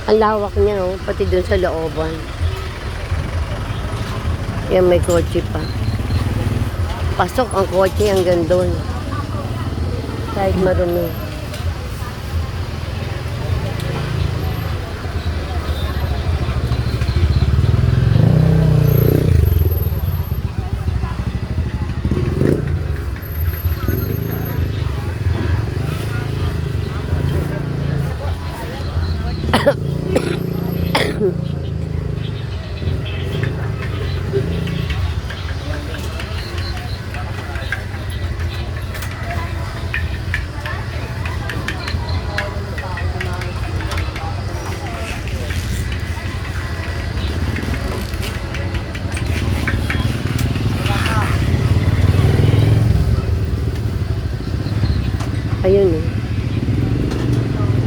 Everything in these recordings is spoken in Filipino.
Ang lawak niya, oh, pati dun sa looban. Yan, may kotse pa. Pasok ang kotse hanggang doon. Kahit marumi. Ayun eh.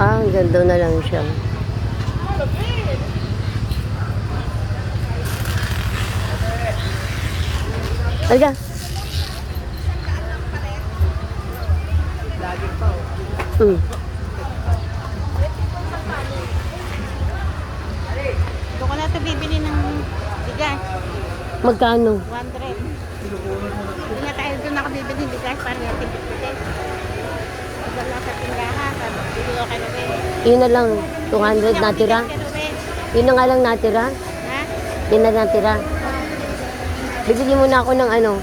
Hanggang doon na lang siya. Alga. Doon ko na ito bibili ng bigas. Magkano? 100. Hindi na tayo doon nakabibili ng bigas para natin bibili. Wala sa tindahan. Bibili ko kayo rin. Yun na lang. 200 natira. Yun na nga lang natira. Ha? Yun na natira. Bibili muna ako ng ano.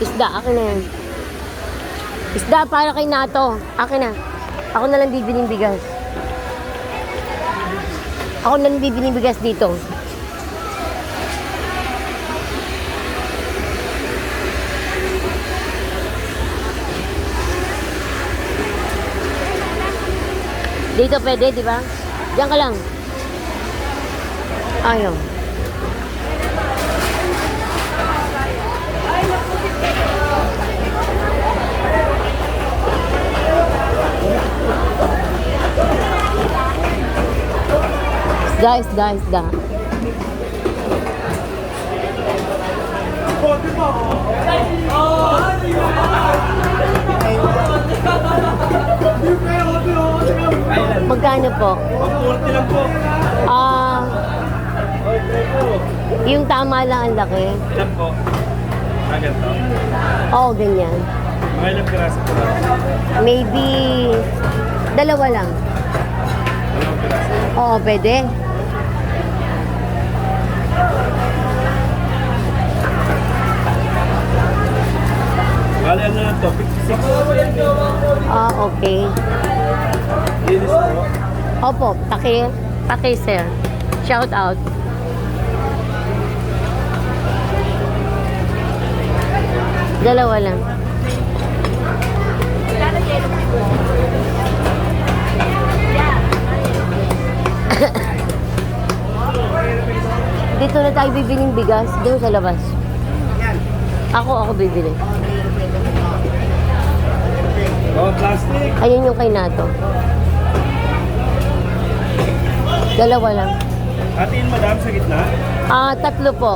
Isda. Akin na yan. Isda para kay Nato. Akin na. Ako na lang bibili ng bigas. Ako na lang bibili ng bigas dito. Dito pwede, di ba? Diyan ka lang. Ayaw. Isda. Magkano po? 40 lang po. Yung tama lang ang laki. Ilan po? Ganito. Oo, ganyan. Mga ilang piraso po lang. Maybe, dalawa lang. Dalawang piraso. Oo, pwede. Bali, ano lang to? 56. Okay. Linis po. Opo, paki sir. Shout out. Dalawa lang. Dito na tayo bibiling bigas, doon sa labas. Ako bibili. Oh, plastic. Ayun yung kay Nato. Dalawa lang. Atiin madam sa gitna. Tatlo po.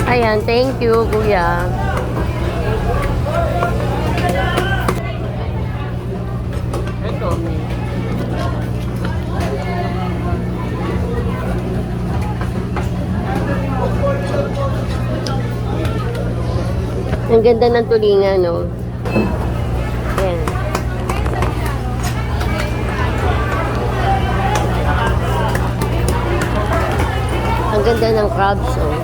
Ayan, thank you, kuya. Ito. Ang ganda ng tulingan, no? Ayan. Ang ganda ng crabs, oh.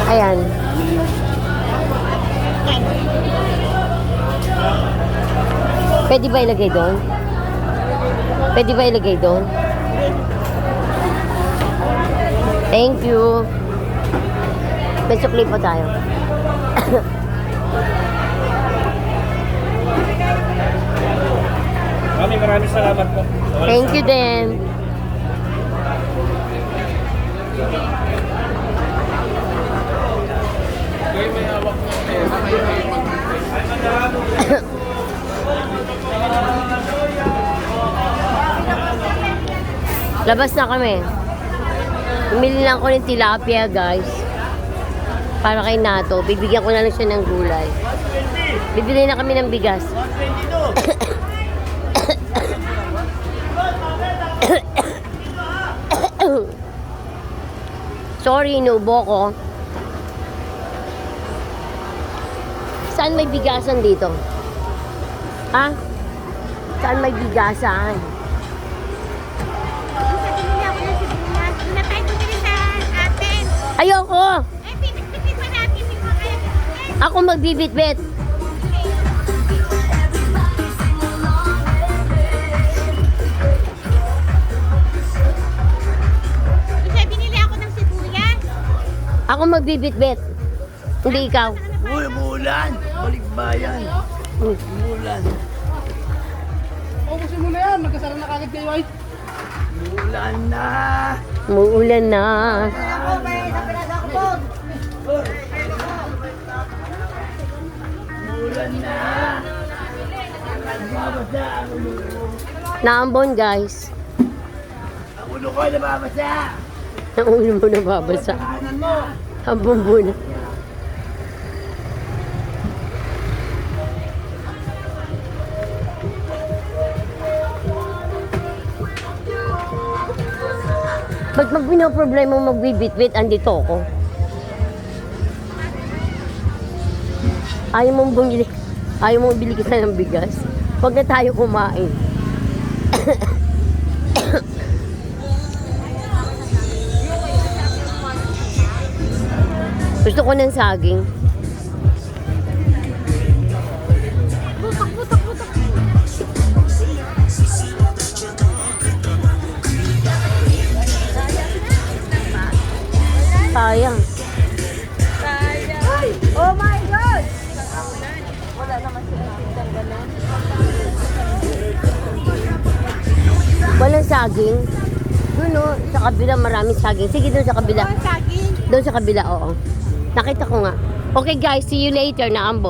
Ayan. Pwede ba ilagay doon? Pwede ba ilagay doon? Thank you. May sukli pa tayo. Maraming salamat po. Thank you din. Ay, madam. Labas na kami. Bumili lang ko ng tilapia, guys. Para kay Nato. Bibigyan ko na lang siya ng gulay. Bibili na kami ng bigas. Sorry, inubo ko. Saan may bigasan dito? Ha? Saan may bigasan? Sabi nila ako ng sibuyas. Pinatay ko din sa atin. Ayoko! Eh, pinagpitin pa natin yung mga Ako magbibitbit. Sabi nila ako ng sibuyas. Ako magbibitbit. Hindi ikaw. Uy, umuulan! Balikbayan! Hmm. Umuulan! Ubusin mo na yan, magkasara na kagad kayo ay. Umuulan na! Muulan na. Umuulan na! Nababasa ang ulo ko! Naambon, guys. Ang ulo ko nababasa! Ang ulo mo nababasa. Kanan mo! Ang bumbuna. Ba't pag pinoproblema mo magbibitbit, andito ako? Ayaw mong bumili. Ayaw mong bili kita ng bigas. Huwag na tayo kumain. Gusto ko ng saging. Sayang. Oh my God! Walang saging. Doon no, sa kabila maraming saging. Sige doon sa kabila. Ang saging. Doon sa kabila, oo. Nakita ko nga. Okay guys, see you later na ambon.